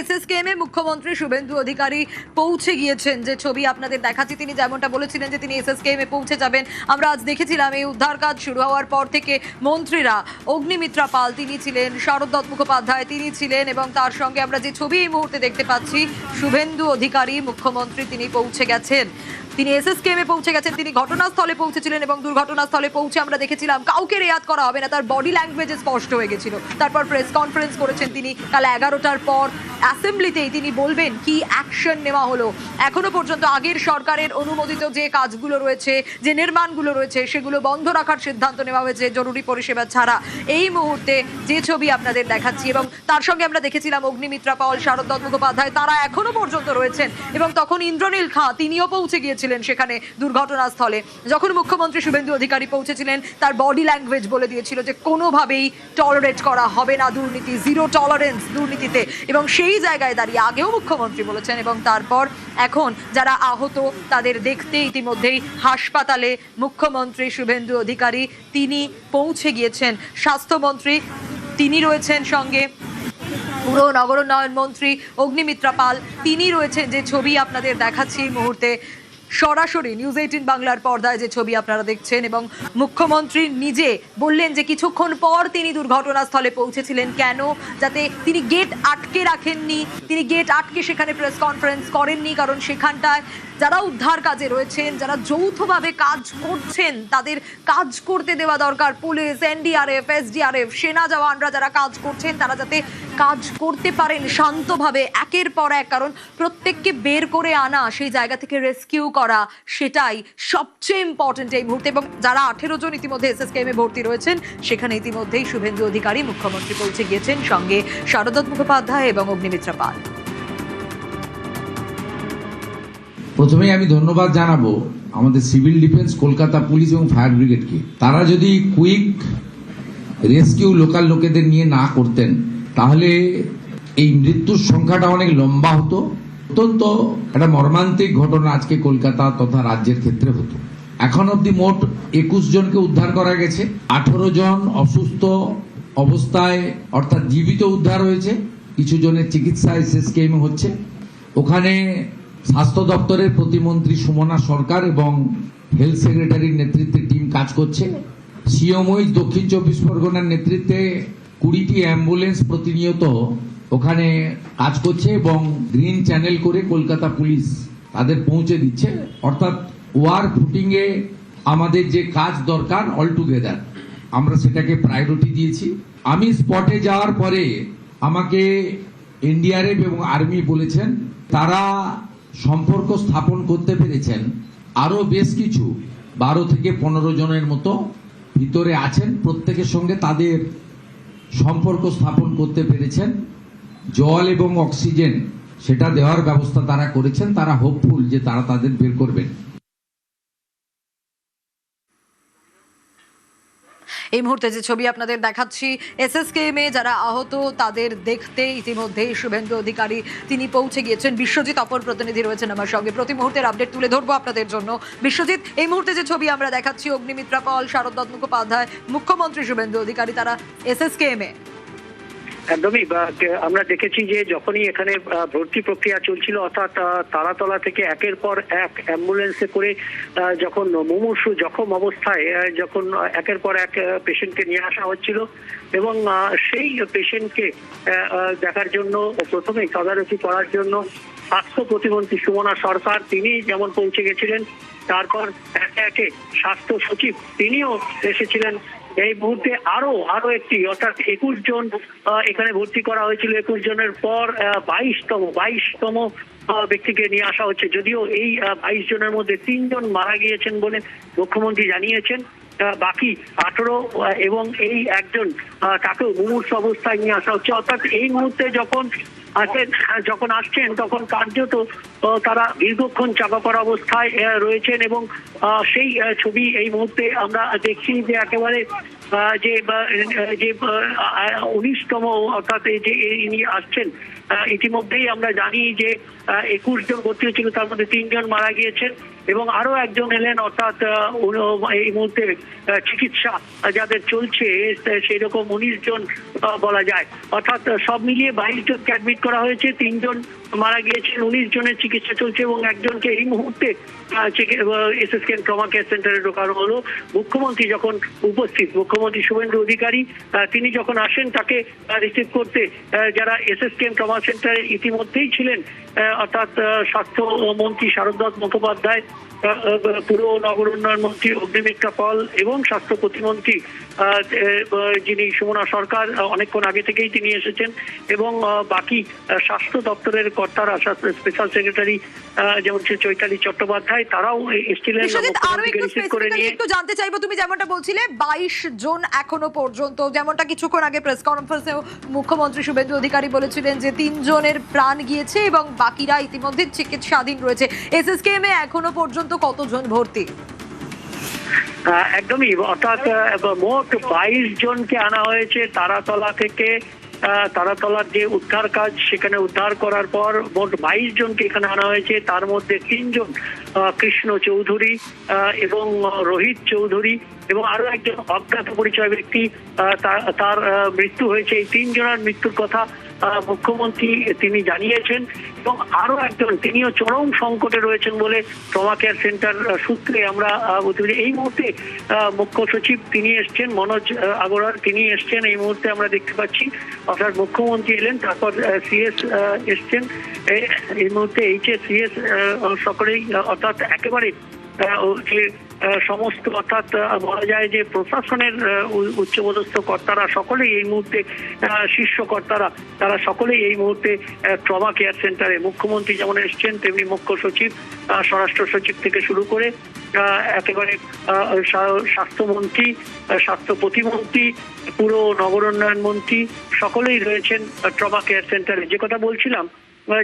SSKM এ মুখ্যমন্ত্রী শুভেন্দু অধিকারী পৌঁছে গিয়েছেন, যে ছবি আপনাদের দেখাচ্ছি। তিনি যেমনটা বলেছিলেন যে তিনি এসএসকেএম এ পৌঁছে যাবেন। আমরা আজ দেখেছিলাম এই উদ্ধার কাজ শুরু হওয়ার পর থেকে মন্ত্রীরা, অগ্নিমিত্রা পাল তিনি ছিলেন, শারদ দত্ত মুখোপাধ্যায় তিনি ছিলেন, এবং তার সঙ্গে আমরা যে ছবি এই মুহূর্তে দেখতে পাচ্ছি, শুভেন্দু অধিকারী মুখ্যমন্ত্রী তিনি পৌঁছে গেছেন। তিনি এসএসকেএম এ পৌঁছে গেছেন, তিনি ঘটনাস্থলে পৌঁছেছিলেন এবং দুর্ঘটনাস্থলে পৌঁছে আমরা দেখেছিলাম কাউকে রেয়াত করা হবে না, তার বডি ল্যাঙ্গুয়েজে স্পষ্ট হয়ে গেছিল। তারপর প্রেস কনফারেন্স করেছেন তিনি কাল 11টার পর। অ্যাসেম্বলিতেই তিনি বলবেন কি অ্যাকশন নেওয়া হলো। এখনো পর্যন্ত আগের সরকারের অনুমোদিত যে কাজগুলো রয়েছে, যে নির্মাণগুলো রয়েছে, সেগুলো বন্ধ রাখার সিদ্ধান্ত নেওয়া হয়েছে জরুরি পরিষেবা ছাড়া। এই মুহূর্তে যে ছবি আপনাদের দেখাচ্ছি, এবং তার সঙ্গে আমরা দেখেছিলাম অগ্নিমিত্রা পাল, শারদ দত্ত মুখোপাধ্যায়, তারা এখনো পর্যন্ত রয়েছেন। এবং তখন ইন্দ্রনীল খাঁ তিনিও পৌঁছে গিয়েছিলেন সেখানে দুর্ঘটনাস্থলে। যখন মুখ্যমন্ত্রী শুভেন্দু অধিকারী পৌঁছেছিলেন, তার বডি ল্যাঙ্গুয়েজ বলে দিয়েছিল যে কোনোভাবেই টলারেট করা হবে না দুর্নীতি, জিরো টলারেন্স দুর্নীতিতে। এবং সেই জায়গায় দাঁড়িয়ে আগেও মুখ্যমন্ত্রী বলেছেন। এবং তারপর এখন যারা আহত তাদের দেখতে ইতিমধ্যেই হাসপাতালে মুখ্যমন্ত্রী শুভেন্দু অধিকারী তিনি পৌঁছে গিয়েছেন। স্বাস্থ্যমন্ত্রী তিনি রয়েছেন সঙ্গে, পুর নগর উন্নয়ন মন্ত্রী অগ্নিমিত্রা পাল তিনি রয়েছেন। যে ছবি আপনাদের দেখাচ্ছি এই মুহূর্তে সরাসরি নিউজ 18 বাংলার পর্দায় যে ছবি আপনারা দেখছেন, এবং মুখ্যমন্ত্রী নিজে বললেন যে কিছুক্ষণ পর তিনি দুর্ঘটনাস্থলে পৌঁছেছিলেন। কেন? যাতে তিনি গেট আটকে রাখেননি, তিনি গেট আটকে সেখানে প্রেস কনফারেন্স করেননি, কারণ সেখানটায় যারা উদ্ধার কাজে রয়েছেন, যারা যৌথভাবে কাজ করছেন, তাদের কাজ করতে দেওয়া দরকার। পুলিশ, এনডিআরএফ, এসডিআরএফ, সেনা জওয়ানরা যারা কাজ করছেন, তারা যাতে কাজ করতে পারেন শান্তভাবে একের পর এক, কারণ প্রত্যেককে বের করে আনা, সেই জায়গা থেকে রেস্কিউ করা, সেটাই সবচেয়ে ইম্পর্টেন্ট এই মুহূর্তে। এবং যারা 18 জন ইতিমধ্যে এসএসকেএম এ ভর্তি রয়েছেন, সেখানে ইতিমধ্যেই শুভেন্দু অধিকারী মুখ্যমন্ত্রী পৌঁছে গিয়েছেন, সঙ্গে শারদ দত্ত মুখোপাধ্যায় এবং অগ্নিমিত্রা পাল। প্রথমেই আমি ধন্যবাদ জানাবো আমাদের সিভিল ডিফেন্স, কলকাতা পুলিশ এবং ফায়ার ব্রিগেডকে। তারা যদি কুইক রেস্কিউ লোকাল লোকেদের নিয়ে না করতেন, তাহলে এই মৃত্যুর সংখ্যাটা অনেক লম্বা হতো। অত্যন্ত একটা মর্মান্তিক ঘটনা আজকে কলকাতা তথা রাজ্যের ক্ষেত্রে হতো। এখন অব্দি মোট 21 জনকে উদ্ধার করা গেছে। 18 জন অসুস্থ অবস্থায় অর্থাৎ জীবিত উদ্ধার হয়েছে। কিছু জনের চিকিৎসা এসএসকেএম হচ্ছে। ওখানে স্বাস্থ্য দপ্তরের প্রতিমন্ত্রী সুমনা সরকার এবং হেলথ সেক্রেটারির নেতৃত্বে টিম কাজ করছে। সিএমওই দক্ষিণ 24 পরগনার নেতৃত্বে 20টি অ্যাম্বুলেন্স প্রতিনিয়ত ওখানে কাজ করছে, এবং গ্রিন চ্যানেল করে কলকাতা পুলিশ তাদের পৌঁছে দিচ্ছে। অর্থাৎ ওয়ার ফুটিং এ আমাদের যে কাজ দরকার অল টুগেদার আমরা সেটাকে প্রায়োরিটি দিয়েছি। আমি স্পটে যাওয়ার পরে আমাকে এনডিআরএফ এবং আর্মি বলেছেন তারা সম্পর্ক স্থাপন করতে পেরেছেন। আরো বেশ কিছু 12 থেকে 15 জনের মতো ভিতরে আছেন, প্রত্যেকের সঙ্গে তাদের সম্পর্ক স্থাপন করতে পেরেছেন। জল এবং অক্সিজেন সেটা দেওয়ার ব্যবস্থা তারা করেছেন। তারা হোপফুল যে তারা তাদের বের করবেন। এই মুহূর্তে যে ছবি আপনাদের দেখাচ্ছি, এসএসকেএম এ যারা আহত তাদের দেখতে ইতিমধ্যেই শুভেন্দু অধিকারী তিনি পৌঁছে গিয়েছেন। বিশ্বজিৎ অপর প্রতিনিধি রয়েছেন আমার সঙ্গে, প্রতি মুহূর্তের আপডেট তুলে ধরবো আপনাদের জন্য। বিশ্বজিৎ, এই মুহূর্তে যে ছবি আমরা দেখাচ্ছি, অগ্নিমিত্রা পাল, শারদ দত্ত মুখোপাধ্যায়, মুখ্যমন্ত্রী শুভেন্দু অধিকারী তারা এসএসকেএম এ। একদমই আমরা দেখেছি যে যখনই এখানে ভর্তি প্রক্রিয়া চলছিল, অর্থাৎ তারাতলা থেকে একের পর এক অ্যাম্বুলেন্সে করে যখন মুমূর্ষু জখম অবস্থায় যখন একের পর এক পেশেন্টকে নিয়ে আসা হচ্ছিল, এবং সেই পেশেন্টকে দেখার জন্য প্রথমেই তদারকি করার জন্য স্বাস্থ্য প্রতিমন্ত্রী সুমনা সরকার তিনি যেমন পৌঁছে গেছিলেন, তারপর একে একে স্বাস্থ্য সচিব তিনিও এসেছিলেন। এই মুহূর্তে আরো একটি অর্থাৎ 21 জন এখানে ভর্তি করা হয়েছিল। 21 জনের পর 22তম ব্যক্তিকে নিয়ে আসা হচ্ছে। যদিও এই 22 জনের মধ্যে 3 জন মারা গিয়েছেন বলে মুখ্যমন্ত্রী জানিয়েছেন। বাকি 18 এবং এই একজন তাকেও মুমূর্ষু অবস্থায় নিয়ে আসা হচ্ছে। অর্থাৎ এই মুহূর্তে যখন আসছেন তখন কার্যত তারা দীর্ঘক্ষণ চাপা পড়া অবস্থায় রয়েছেন, এবং সেই ছবি এই মুহূর্তে আমরা দেখছি যে একেবারে যে 19তম অর্থাৎ যে ইনি আসছেন। ইতিমধ্যেই আমরা জানি যে 21 জন ভর্তি হয়েছিল, তার মধ্যে 3 জন মারা গিয়েছেন। এবং আরো একজন এলেন, অর্থাৎ এই মুহূর্তে চিকিৎসা যাদের চলছে সেই রকম 19 জন বলা যায়। অর্থাৎ সব মিলিয়ে 22 জনকে অ্যাডমিট করা হয়েছে, 3 জন মারা গিয়েছেন, 19 জনের চিকিৎসা চলছে এবং একজনকে এই মুহূর্তে এসএসকেএম ট্রমা কেয়ার সেন্টারে ঢোকানো হলো। মুখ্যমন্ত্রী যখন উপস্থিত, মুখ্যমন্ত্রী শুভেন্দু অধিকারী তিনি যখন আসেন তাকে রিসিভ করতে যারা এসএসকেএম ট্রমা সেন্টারে ইতিমধ্যেই ছিলেন, অর্থাৎ স্বাস্থ্যমন্ত্রী শারদত্ত মুখোপাধ্যায়, পুর নগর উন্নয়ন মন্ত্রী অগ্নিমিত্রা পল এবং স্বাস্থ্য প্রতিমন্ত্রী যিনি সুমনা সরকার, অনেকক্ষণ আগে থেকেই তিনি এসেছেন, এবং বাকি স্বাস্থ্য দপ্তরের কর্তারা, স্পেশাল সেক্রেটারি যেমন চৈতালি চট্টোপাধ্যায়, তারাও এসেছিলেন রিসিভ করে নিয়ে। একটু জানতে চাইবো, তুমি যেমনটা বলছিলে 22 জন এখনো পর্যন্ত, যেমনটা কিছুক্ষণ আগে প্রেস কনফারেন্সে মুখ্যমন্ত্রী শুভেন্দু অধিকারী বলেছিলেন যে 3 জনের প্রাণ গিয়েছে এবং বাকিরা ইতিমধ্যে চিকিৎসাধীন রয়েছে। এসএসকেএম এ এখনো পর্যন্ত কতজন ভর্তি? একদমই, অর্থাৎ মোট 22 জনকে আনা হয়েছে তারাতলা থেকে। তারাতলার যে উদ্ধার কাজ, সেখানে উদ্ধার করার পর মোট 22 জনকে এখানে আনা হয়েছে। তার মধ্যে 3 জন কৃষ্ণ চৌধুরী এবং রোহিত চৌধুরী এবং আরো একজন অজ্ঞাত পরিচয় ব্যক্তি, তার মৃত্যু হয়েছে। এই 3 জনের মৃত্যুর কথা মুখ্যমন্ত্রী তিনি জানিয়েছেন এবং আরো একজন, তিনিও চরম সংকটে রয়েছেন বলে ট্রমা কেয়ার সেন্টার সূত্রে আমরা এই মুহূর্তে মুখ্য সচিব তিনি এসছেন, মনোজ আগরওয়াল তিনি এসছেন এই মুহূর্তে আমরা দেখতে পাচ্ছি। অর্থাৎ মুখ্যমন্ত্রী এলেন, তারপর সিএস এসছেন, এই মুহূর্তে সিএস সকলেই, অর্থাৎ একেবারে যে সমস্ত, অর্থাৎ বলা যায় যে প্রশাসনের উচ্চপদস্থ কর্তারা সকলেই এই মুহূর্তে, শীর্ষ কর্তারা তারা সকলেই এই মুহূর্তে ট্রমা কেয়ার সেন্টারে। মুখ্যমন্ত্রী যেমন এসছেন, তেমনি মুখ্য সচিব, স্বরাষ্ট্র সচিব থেকে শুরু করে একেবারে স্বাস্থ্যমন্ত্রী, স্বাস্থ্য প্রতিমন্ত্রী, পুর নগর উন্নয়ন মন্ত্রী সকলেই রয়েছেন ট্রমা কেয়ার সেন্টারে। যে কথা বলছিলাম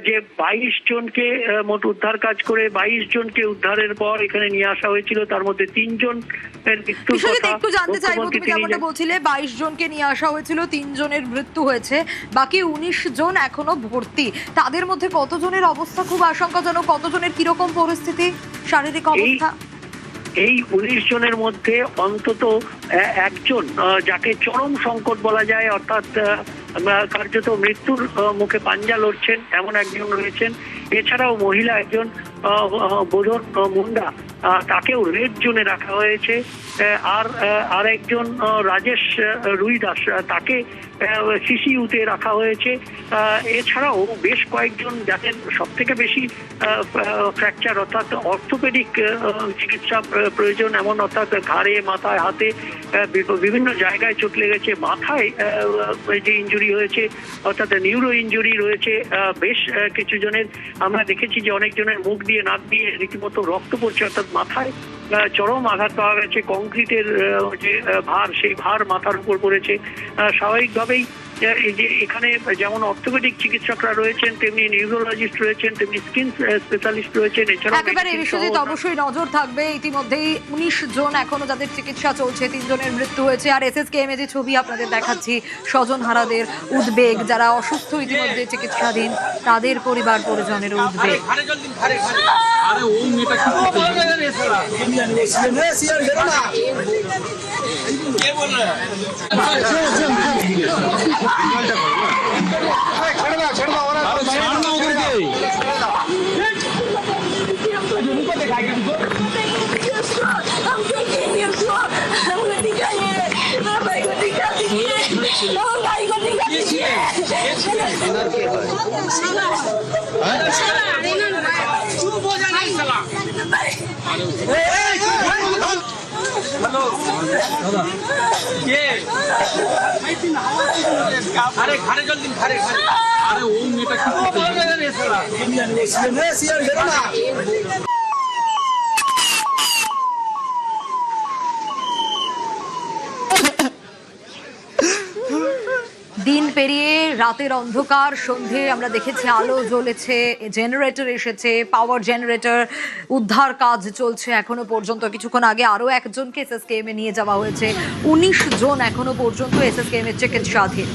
যে 22 জনকে মোট উদ্ধার কাজ করে 22 জনকে উদ্ধারের পর এখানে নিয়ে আসা হয়েছিল, তার মধ্যে 3 জন একটু জানতে চাইবো, তুমি যেমনটা বলছিলে 22 জনকে নিয়ে আসা হয়েছিল, 3 জনের মৃত্যু হয়েছে, বাকি 19 জন এখনো ভর্তি। তাদের মধ্যে কতজনের অবস্থা খুব আশঙ্কাজনক, কতজনের কিরকম পরিস্থিতি, শারীরিক অবস্থা? এই 19 জনের মধ্যে অন্তত একজন যাকে চরম সংকট বলা যায়, অর্থাৎ কার্যত মৃত্যুর মুখে পাঞ্জা লড়ছেন এমন একজন রয়েছেন। এছাড়াও মহিলা একজন বোধন মুন্ডা, তাকেও রেড জোনে রাখা হয়েছে। আর একজন রাজেশ রুইদাস, তাকে সিসিইউতে রাখা হয়েছে। এছাড়াও বেশ কয়েকজন যাদের সব থেকে বেশি ফ্র্যাকচার, অর্থাৎ অর্থোপেডিক চিকিৎসা প্রয়োজন এমন, অর্থাৎ ঘাড়ে, মাথায়, হাতে বিভিন্ন জায়গায় চোট লেগেছে, মাথায় যে ইনজুরি হয়েছে, অর্থাৎ নিউরো ইনজুরি রয়েছে বেশ কিছু জনের। আমরা দেখেছি যে অনেকজনের মুখ দিয়ে, নাক দিয়ে রীতিমতো রক্ত পড়ছে, অর্থাৎ মাথায় চরম আঘাত পাওয়া গেছে। কংক্রিটের যে ভার, সেই ভার মাথার উপর পড়েছে। স্বাভাবিকভাবেই এই যে এখানে যেমন অর্থোপেডিক চিকিৎসকরা রয়েছেন, তেমনি নিউরোলজিস্ট রয়েছেন, তেমনি স্কিন স্পেশালিস্ট রয়েছেন। এছাড়াও একেবারে এই বিষয়ে তো অবশ্যই নজর থাকবে। ইতিমধ্যেই 19 জন এখনো যাদের চিকিৎসা চলছে, 3 জনের মৃত্যু হয়েছে। আর এসএসকেএম এ যে ছবি আপনাদের দেখাচ্ছি, স্বজনহারাদের উদ্বেগ, যারা অসুস্থ ইতিমধ্যে চিকিৎসাধীন, তাদের পরিবার পরিজনের উদ্বেগ। আরে ঘরে জলদি ঘরে ঘরে আরে ও মেয়েটা কি দিন পেরিয়ে রাতের অন্ধকার, সন্ধে আমরা দেখেছি আলো জ্বলেছে, জেনারেটর এসেছে, পাওয়ার জেনারেটর, উদ্ধার কাজ চলছে এখনো পর্যন্ত। কিছুক্ষণ আগে আরো একজনকে এসএসকেএম এ নিয়ে যাওয়া হয়েছে। 19 জন এখনো পর্যন্ত এসএসকেএম এর চিকিৎসাধীন।